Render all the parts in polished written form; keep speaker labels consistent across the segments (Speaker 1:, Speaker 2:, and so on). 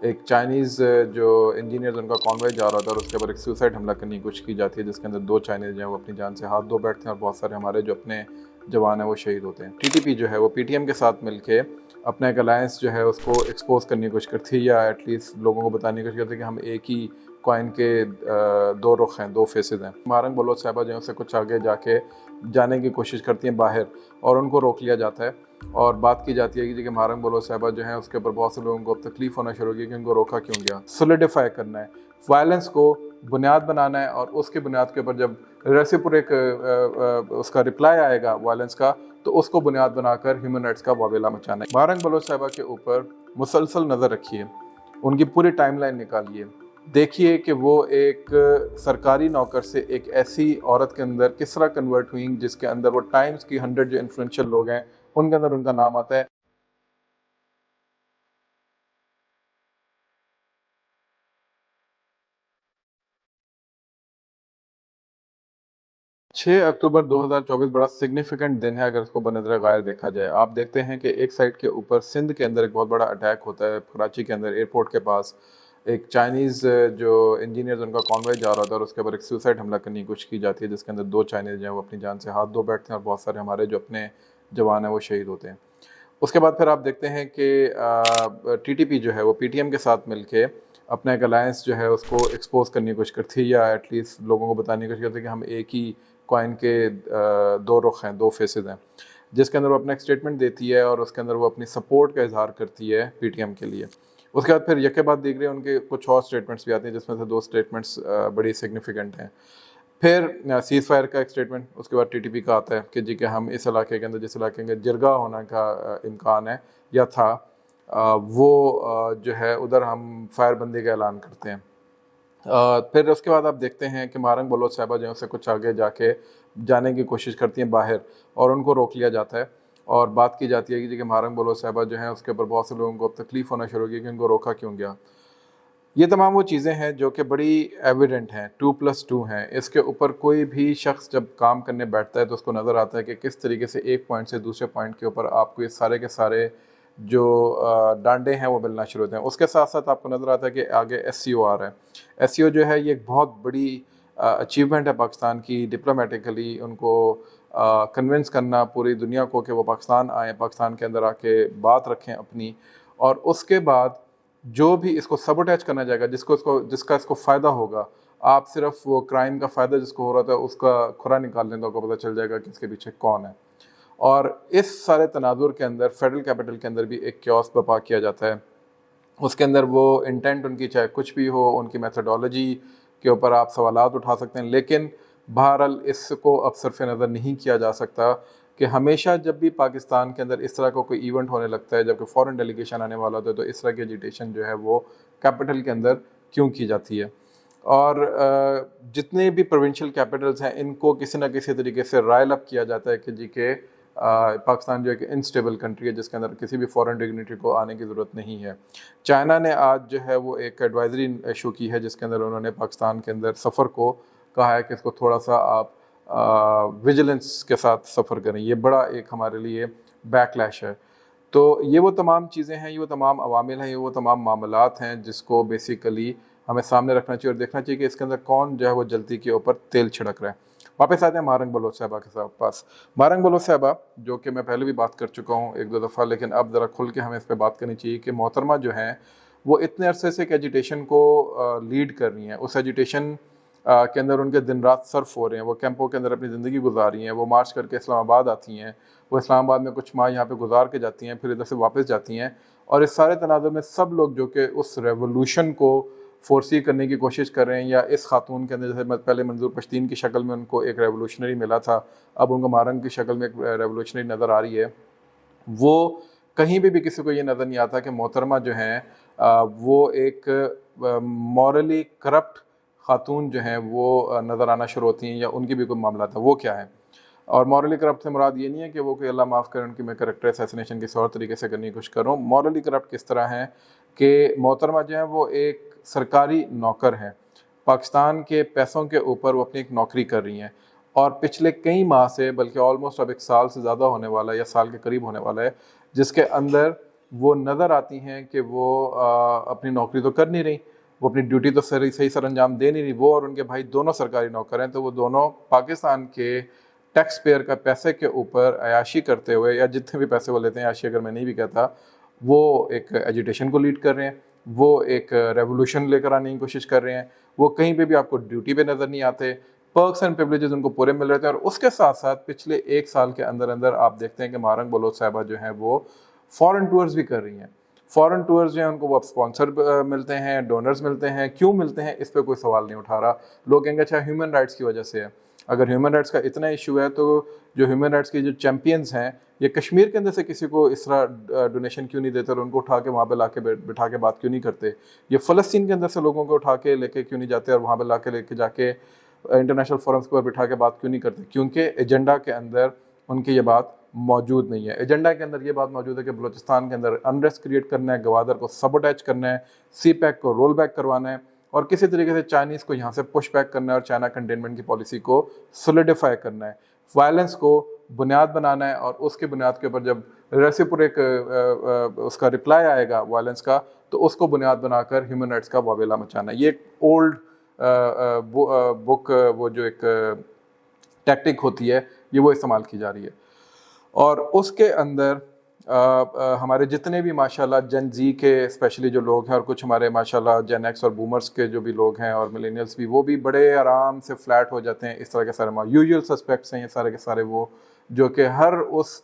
Speaker 1: ایک چائنیز جو انجینئرز ان کا کانوائے جا رہا تھا اور اس کے اوپر ایک سوسائڈ حملہ کرنے کی کوشش کی جاتی ہے، جس کے اندر 2 چائنیز جو ہیں وہ اپنی جان سے ہاتھ دھو بیٹھتے ہیں اور بہت سارے ہمارے جو اپنے جوان ہیں وہ شہید ہوتے ہیں۔ ٹی ٹی پی جو ہے وہ پی ٹی ایم کے ساتھ مل کے اپنا ایک الائنس جو ہے اس کو ایکسپوز کرنے کی کوشش کرتی ہے، یا ایٹ لیسٹ لوگوں کو بتانے کی کوشش کرتی ہے کہ ہم ایک ہی کوائن کے 2 رخ ہیں، 2 فیسز ہیں۔ مہارنگ بلوچ صاحبہ جو ہے اسے کچھ آگے جا کے جانے کی کوشش کرتی ہیں باہر، اور ان کو روک لیا جاتا ہے اور بات کی جاتی ہے کہ مہارنگ بلوچ صاحبہ جو ہیں اس کے اوپر بہت سے لوگوں کو اب تکلیف ہونا شروع ہوگی کہ ان کو روکا کیوں گیا۔ سولیڈیفائی کرنا ہے، وائلنس کو بنیاد بنانا ہے، اور اس کے بنیاد کے اوپر جب ریسیپریک اس کا رپلائی آئے گا وائلنس کا، تو اس کو بنیاد بنا کر ہیومن رائٹس کا واویلا مچانا ہے۔ مہارنگ بلوچ صاحبہ کے اوپر مسلسل نظر رکھیے، ان کی پوری ٹائم لائن نکالیے، دیکھیے کہ وہ ایک سرکاری نوکر سے ایک ایسی عورت کے اندر کس طرح کنورٹ ہوئیں جس کے اندر وہ ٹائمز کی 100 جو انفلوئنشل لوگ ہیں ان کے اندر ان کا نام آتا ہے۔ 6 اکتوبر 2024 بڑا سگنیفیکنٹ دن ہے اگر اس کو بنظر غیر دیکھا جائے۔ آپ دیکھتے ہیں کہ ایک سائٹ کے اوپر سندھ کے اندر ایک بہت بڑا اٹیک ہوتا ہے، کراچی کے اندر ایئرپورٹ کے پاس ایک چائنیز جو انجینئرز ان کا کانوائے جا رہا تھا اور اس کے اوپر ایک سوسائڈ حملہ کرنے کی کوشش کی جاتی ہے، جس کے اندر 2 چائنیز جو ہیں وہ اپنی جان سے ہاتھ دھو بیٹھتے ہیں اور بہت سارے ہمارے جو اپنے جوان ہیں وہ شہید ہوتے ہیں۔ اس کے بعد پھر آپ دیکھتے ہیں کہ ٹی ٹی پی جو ہے وہ پی ٹی ایم کے ساتھ مل کے اپنا ایک الائنس جو ہے اس کو ایکسپوز کرنے کی کوشش کرتی ہے، یا ایٹ لیسٹ لوگوں کو بتانے کی کوشش کرتی ہے کہ ہم ایک ہی کوائن کے 2 رخ ہیں، 2 فیسز ہیں، جس کے اندر وہ اپنا ایک اسٹیٹمنٹ دیتی ہے اور اس کے اندر وہ اپنی سپورٹ کا اظہار کرتی ہے پی ٹی ایم کے لیے۔ اس کے بعد پھر یکے بعد دیکھ رہے ہیں ان کے کچھ اور اسٹیٹمنٹس بھی آتے ہیں، جس میں سے 2 اسٹیٹمنٹس بڑی سگنیفیکنٹ ہیں۔ پھر سیز فائر کا ایک اسٹیٹمنٹ، اس کے بعد ٹی ٹی پی کا آتا ہے کہ جی کہ ہم اس علاقے کے اندر جس علاقے کے جرگہ ہونے کا امکان ہے یا تھا، وہ جو ہے ادھر ہم فائر بندی کا اعلان کرتے ہیں۔ پھر اس کے بعد آپ دیکھتے ہیں کہ مہارنگ بلوچ صاحبہ جو ہے اسے کچھ آگے جا کے جانے کی کوشش کرتی ہیں باہر، اور ان کو روک لیا جاتا ہے اور بات کی جاتی ہے کہ جی کہ مہارنگ بلوچ صاحبہ جو ہیں اس کے اوپر بہت سے لوگوں کو اب تکلیف ہونا شروع ہوگی کہ ان کو روکا کیوں گیا۔ یہ تمام وہ چیزیں ہیں جو کہ بڑی ایویڈنٹ ہیں، 2+2 ہیں۔ اس کے اوپر کوئی بھی شخص جب کام کرنے بیٹھتا ہے تو اس کو نظر آتا ہے کہ کس طریقے سے ایک پوائنٹ سے دوسرے پوائنٹ کے اوپر آپ کو یہ سارے کے سارے جو ڈانڈے ہیں وہ ملنا شروع ہوتے ہیں۔ اس کے ساتھ ساتھ آپ کو نظر آتا ہے کہ آگے ایس سی او آ رہا ہے۔ ایس سی او جو ہے یہ ایک بہت بڑی اچیومنٹ ہے پاکستان کی، ڈپلومیٹیکلی ان کو کنونس کرنا پوری دنیا کو کہ وہ پاکستان آئیں، پاکستان کے اندر آ کے بات رکھیں اپنی، اور اس کے بعد جو بھی اس کو سبوٹیج کرنا جائے گا، جس کا اس کو فائدہ ہوگا، آپ صرف وہ کرائم کا فائدہ جس کو ہو رہا تھا اس کا کھرا نکال لیں تو آپ کو پتہ چل جائے گا کہ اس کے پیچھے کون ہے۔ اور اس سارے تناظر کے اندر فیڈرل کیپٹل کے اندر بھی ایک کیوس برپا کیا جاتا ہے۔ اس کے اندر وہ انٹینٹ ان کی چاہے کچھ بھی ہو، ان کی میتھڈالوجی کے اوپر آپ سوالات اٹھا سکتے ہیں، لیکن بہرحال اس کو اب صرف نظر نہیں کیا جا سکتا کہ ہمیشہ جب بھی پاکستان کے اندر اس طرح کا کوئی ایونٹ ہونے لگتا ہے، جب کہ فورن ڈیلیگیشن آنے والا ہوتا ہے، تو اس طرح کی ایجیٹیشن جو ہے وہ کیپٹل کے اندر کیوں کی جاتی ہے۔ اور جتنے بھی پروونشل کیپٹلز ہیں ان کو کسی نہ کسی طریقے سے رائل اپ کیا جاتا ہے کہ جی کہ پاکستان جو ایک انسٹیبل کنٹری ہے جس کے اندر کسی بھی فورن ڈگنیٹری کو آنے کی ضرورت نہیں ہے۔ چائنا نے آج جو ہے وہ ایک ایڈوائزری ایشو کی ہے جس کے اندر انہوں نے پاکستان کے اندر سفر کو کہا ہے کہ اس کو تھوڑا سا آپ ویجیلنس کے ساتھ سفر کریں۔ یہ بڑا ایک ہمارے لیے بیک لیش ہے۔ تو یہ وہ تمام چیزیں ہیں، یہ وہ تمام عوامل ہیں، یہ وہ تمام معاملات ہیں جس کو بیسیکلی ہمیں سامنے رکھنا چاہیے اور دیکھنا چاہیے کہ اس کے اندر کون جو ہے وہ جلتی کے اوپر تیل چھڑک رہا ہے۔ واپس آتے ہیں مہارنگ بلوچ صاحبہ کے پاس۔ مہارنگ بلوچ صاحبہ جو کہ میں پہلے بھی بات کر چکا ہوں 1-2 دفعہ، لیکن اب ذرا کھل کے ہمیں اس پہ بات کرنی چاہیے کہ محترمہ جو ہیں وہ اتنے عرصے سے ایک ایجیٹیشن کو لیڈ کر رہی ہیں، اس ایجیٹیشن کے اندر ان کے دن رات صرف ہو رہے ہیں، وہ کیمپوں کے اندر اپنی زندگی گزار رہی ہیں، وہ مارچ کر کے اسلام آباد آتی ہیں، وہ اسلام آباد میں کچھ ماہ یہاں پہ گزار کے جاتی ہیں، پھر ادھر سے واپس جاتی ہیں، اور اس سارے تناظر میں سب لوگ جو کہ اس ریولوشن کو فورسی کرنے کی کوشش کر رہے ہیں، یا اس خاتون کے اندر جیسے پہلے منظور پشتین کی شکل میں ان کو ایک ریولوشنری ملا تھا، اب ان کو مہارنگ کی شکل میں ایک ریولوشنری نظر آ رہی ہے، وہ کہیں بھی کسی کو یہ نظر نہیں آتا کہ محترمہ جو ہیں وہ ایک مورلی کرپٹ خاتون جو ہیں وہ نظر آنا شروع ہوتی ہیں، یا ان کی بھی کوئی معاملات ہیں، وہ کیا ہے۔ اور مورلی کرپٹ سے مراد یہ نہیں ہے کہ وہ کوئی اللہ معاف کرے ان کی میں کریکٹر اسیسینیشن کسی اور طریقے سے کرنے کی کوشش کر رہا ہوں۔ مورلی کرپٹ کس طرح ہے کہ محترمہ جو ہیں وہ ایک سرکاری نوکر ہیں، پاکستان کے پیسوں کے اوپر وہ اپنی ایک نوکری کر رہی ہیں، اور پچھلے کئی ماہ سے، بلکہ آلموسٹ اب 1 سال سے زیادہ ہونے والا ہے یا سال کے قریب ہونے والا ہے، جس کے اندر وہ نظر آتی ہیں کہ وہ اپنی نوکری تو کر نہیں رہی, وہ اپنی ڈیوٹی تو صحیح سر انجام دے نہیں رہی. وہ اور ان کے بھائی دونوں سرکاری نوکر ہیں, تو وہ دونوں پاکستان کے ٹیکس پیئر کا پیسے کے اوپر عیاشی کرتے ہوئے, یا جتنے بھی پیسے وہ لیتے ہیں, عیاشی اگر میں نہیں بھی کہتا, وہ ایک ایجیٹیشن کو لیڈ کر رہے ہیں, وہ ایک ریولوشن لے کر آنے کی کوشش کر رہے ہیں. وہ کہیں پہ بھی آپ کو ڈیوٹی پہ نظر نہیں آتے, پرکس اینڈ پریویلیجز ان کو پورے مل رہے تھے. اور اس کے ساتھ ساتھ پچھلے 1 سال کے اندر اندر آپ دیکھتے ہیں کہ مہارنگ بلوچ صاحبہ جو ہیں وہ فورن ٹورز بھی کر رہی ہیں. فورن ٹورز جو ہیں ان کو وہ اسپانسر ملتے ہیں, ڈونرز ملتے ہیں. کیوں ملتے ہیں اس پہ کوئی سوال نہیں اٹھا رہا. لوگ کہیں گے اچھا ہیومن رائٹس کی وجہ سے ہے. اگر ہیومن رائٹس کا اتنا ایشو ہے تو جو ہیومن رائٹس کے جو چیمپئنز ہیں یہ کشمیر کے اندر سے کسی کو اس طرح ڈونیشن کیوں نہیں دیتے اور ان کو اٹھا کے وہاں پہ لا کے بٹھا کے بات کیوں نہیں کرتے؟ یہ فلسطین کے اندر سے لوگوں کو اٹھا کے لے کے کیوں نہیں جاتے اور وہاں پہ لا کے لے کے جا کے انٹرنیشنل فورمز پر بٹھا کے بات کیوں نہیں کرتے؟ کیونکہ ایجنڈا کے اندر ان کی یہ بات موجود نہیں ہے. ایجنڈا کے اندر یہ بات موجود ہے کہ بلوچستان کے اندر انریسٹ کریٹ کرنا ہے, گوادر کو سبوٹیج کرنا ہے, سی پیک کو رول بیک کروانا ہے, اور کسی طریقے سے چائنیز کو یہاں سے پش بیک کرنا ہے, اور چائنا کنٹینمنٹ کی پالیسی کو سولیڈیفائی کرنا ہے, وائلنس کو بنیاد بنانا ہے. اور اس کی بنیاد کے اوپر جب ریسیپریک اس کا رپلائی آئے گا وائلنس کا, تو اس کو بنیاد بنا کر ہیومن رائٹس کا واویلا مچانا ہے. یہ ایک اولڈ بک, وہ جو ایک ٹیکٹک ہوتی ہے, یہ وہ استعمال کی جا رہی ہے. اور اس کے اندر ہمارے جتنے بھی ماشاءاللہ جن زی کے اسپیشلی جو لوگ ہیں, اور کچھ ہمارے ماشاءاللہ جن ایکس اور بومرز کے جو بھی لوگ ہیں, اور ملینیلز بھی, وہ بھی بڑے آرام سے فلیٹ ہو جاتے ہیں. اس طرح کے سارے یوزول سسپیکٹس ہیں یہ سارے کے سارے, وہ جو کہ ہر اس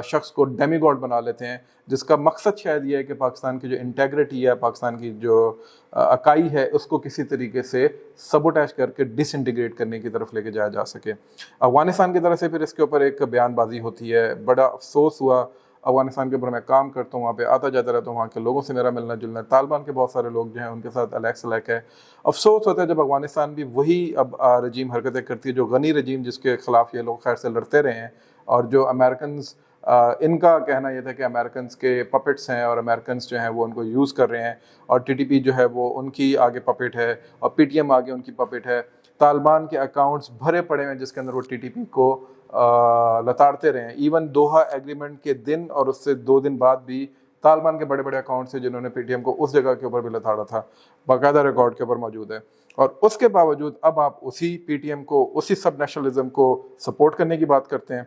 Speaker 1: شخص کو ڈیمی گاڈ بنا لیتے ہیں, جس کا مقصد شاید یہ ہے کہ پاکستان کی جو انٹیگریٹی ہے, پاکستان کی جو اکائی ہے, اس کو کسی طریقے سے سبوٹیج کر کے ڈس انٹیگریٹ کرنے کی طرف لے کے جایا جا سکے. افغانستان کی طرف سے پھر اس کے اوپر ایک بیان بازی ہوتی ہے. بڑا افسوس ہوا, افغانستان کے اوپر میں کام کرتا ہوں, وہاں پہ آتا جاتا رہتا ہوں, وہاں کے لوگوں سے میرا ملنا جلنا ہے, طالبان کے بہت سارے لوگ جو ہیں ان کے ساتھ الیک ہے. افسوس ہوتا ہے جب افغانستان بھی وہی اب رجیم حرکتیں کرتی ہے, جو غنی رجیم جس کے خلاف یہ لوگ خیر سے لڑتے رہے ہیں, اور جو امریکنز, ان کا کہنا یہ تھا کہ امریکنز کے پپٹس ہیں, اور امریکنز جو ہیں وہ ان کو یوز کر رہے ہیں, اور ٹی ٹی پی جو ہے وہ ان کی آگے پپٹ ہے, اور پی ٹی ایم آگے ان کی پپٹ ہے. طالبان کے اکاؤنٹس بھرے پڑے ہیں جس کے اندر وہ ٹی ٹی پی کو لتاڑتے رہے ہیں. ایون دوحہ ایگریمنٹ کے دن اور اس سے 2 دن بعد بھی طالبان کے بڑے بڑے اکاؤنٹس ہیں جنہوں نے پی ٹی ایم کو اس جگہ کے اوپر بھی لتاڑا تھا, باقاعدہ ریکارڈ کے اوپر موجود ہے. اور اس کے باوجود اب آپ اسی پی ٹی ایم کو, اسی سب نیشنلزم کو سپورٹ کرنے کی بات کرتے ہیں.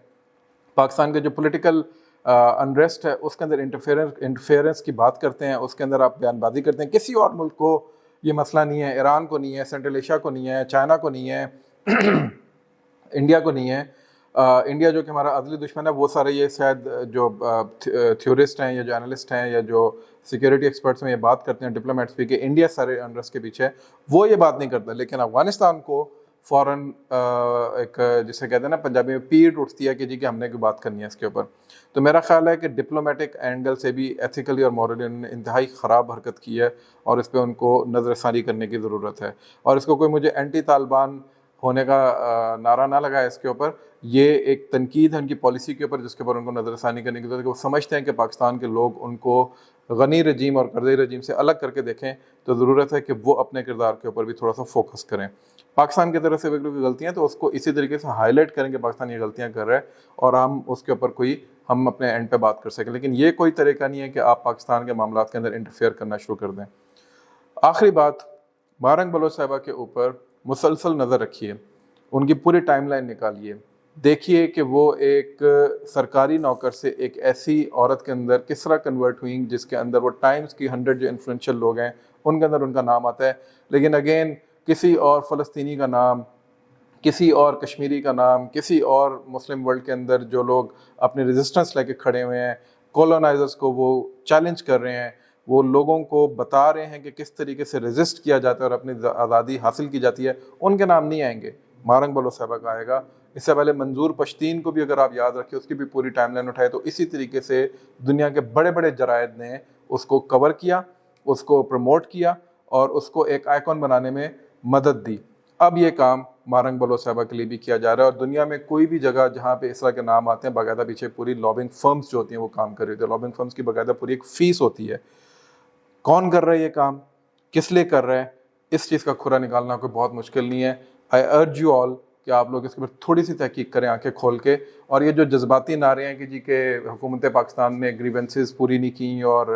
Speaker 1: پاکستان کے جو پولیٹیکل انریسٹ ہے اس کے اندر انٹرفیئرنس کی بات کرتے ہیں, اس کے اندر آپ بیان بازی کرتے ہیں. کسی اور ملک کو یہ مسئلہ نہیں ہے, ایران کو نہیں ہے, سینٹرل ایشیا کو نہیں ہے, چائنا کو نہیں ہے, انڈیا کو نہیں ہے. انڈیا جو کہ ہمارا عدلی دشمن ہے, وہ سارے یہ شاید جو تھیورسٹ ہیں یا جو انالسٹ ہیں یا جو سیکیورٹی ایکسپرٹس میں یہ بات کرتے ہیں, ڈپلومیٹس بھی, کہ انڈیا سارے انریسٹ کے پیچھے, وہ یہ بات نہیں کرتا. لیکن افغانستان کو فوراً ایک جسے کہتے ہیں نا پنجابی میں پیٹ اٹھتی ہے کہ جی کہ ہم نے کوئی بات کرنی ہے اس کے اوپر. تو میرا خیال ہے کہ ڈپلومیٹک اینگل سے بھی ایتھیکلی اور مورلی انتہائی خراب حرکت کی ہے, اور اس پہ ان کو نظر ثانی کرنے کی ضرورت ہے. اور اس کو کوئی مجھے اینٹی طالبان ہونے کا نعرہ نہ لگا ہے اس کے اوپر, یہ ایک تنقید ہے ان کی پالیسی کے اوپر جس کے اوپر ان کو نظر ثانی کرنے کی ضرورت ہے. کہ وہ سمجھتے ہیں کہ پاکستان کے لوگ ان کو غنی رجیم اور قرضی رجیم سے الگ کر کے دیکھیں, تو ضرورت ہے کہ وہ اپنے کردار کے اوپر بھی تھوڑا سا فوکس کریں. پاکستان کی طرف سے اگر کوئی غلطیاں ہیں تو اس کو اسی طریقے سے ہائی لائٹ کریں کہ پاکستان یہ غلطیاں کر رہا ہے, اور ہم اس کے اوپر ہم اپنے اینڈ پہ بات کر سکیں. لیکن یہ کوئی طریقہ نہیں ہے کہ آپ پاکستان کے معاملات کے اندر انٹرفیئر کرنا شروع کر دیں. آخری بات, مہارنگ بلوچ صاحبہ کے اوپر مسلسل نظر رکھیے, ان کی پوری ٹائم لائن نکالیے, دیکھیے کہ وہ ایک سرکاری نوکر سے ایک ایسی عورت کے اندر کس طرح کنورٹ ہوئیں جس کے اندر وہ ٹائمز کی 100 جو انفلوئنشل لوگ ہیں ان کے اندر ان کا نام آتا ہے. لیکن اگین کسی اور فلسطینی کا نام, کسی اور کشمیری کا نام, کسی اور مسلم ورلڈ کے اندر جو لوگ اپنی ریزسٹنس لے کے کھڑے ہوئے ہیں, کولونائزرز کو وہ چیلنج کر رہے ہیں, وہ لوگوں کو بتا رہے ہیں کہ کس طریقے سے ریزسٹ کیا جاتا ہے اور اپنی آزادی حاصل کی جاتی ہے, ان کے نام نہیں آئیں گے. مہارنگ بلوچ صاحبہ کا آئے گا. اس سے پہلے منظور پشتین کو بھی اگر آپ یاد رکھیں, اس کی بھی پوری ٹائم لائن اٹھائے, تو اسی طریقے سے دنیا کے بڑے بڑے جرائد نے اس کو کور کیا, اس کو پروموٹ کیا, اور اس کو ایک آئیکن بنانے میں مدد دی. اب یہ کام مہارنگ بلوچ صاحبہ کے لیے بھی کیا جا رہا ہے, اور دنیا میں کوئی بھی جگہ جہاں پہ اس طرح کے نام آتے ہیں, باقاعدہ پیچھے پوری لابنگ فرمز جو ہوتی ہیں وہ کام کر رہی ہوتی ہیں. لابنگ فرمز کی باقاعدہ پوری ایک فیس ہوتی ہے. کون کر رہا ہے یہ کام, کس لیے کر رہا ہے, اس چیز کا کھرا نکالنا کوئی بہت مشکل نہیں ہے. I urge you all کہ آپ لوگ اس کے اوپر تھوڑی سی تحقیق کریں آنکھیں کھول کے. اور یہ جو جذباتی نعرے ہیں کہ جی کہ حکومت پاکستان نے گریونسز پوری نہیں کی اور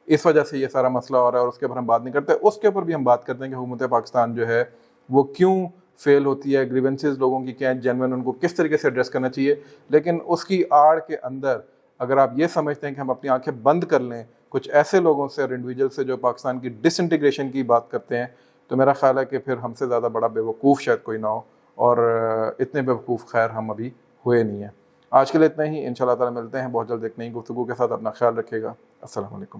Speaker 1: اس وجہ سے یہ سارا مسئلہ ہو رہا ہے اور اس کے اوپر ہم بات نہیں کرتے, اس کے اوپر بھی ہم بات کرتے ہیں کہ حکومت پاکستان جو ہے وہ کیوں فیل ہوتی ہے, گریونسز لوگوں کی کیا ہیں جینوئن, ان کو کس طریقے سے ایڈریس کرنا چاہیے. لیکن اس کی آڑ کے اندر اگر آپ یہ سمجھتے ہیں کہ ہم اپنی آنکھیں بند کر لیں کچھ ایسے لوگوں سے اور انڈیویجول سے جو پاکستان کی ڈس انٹیگریشن کی بات کرتے ہیں, تو میرا خیال ہے کہ پھر ہم سے زیادہ بڑا بیوقوف شاید کوئی نہ ہو, اور اتنے بیوقوف خیر ہم ابھی ہوئے نہیں ہیں. آج کے لیے اتنا ہی, انشاءاللہ تعالی ملتے ہیں بہت جلد ایک نئی گفتگو کے ساتھ. اپنا خیال رکھیے گا. السلام علیکم.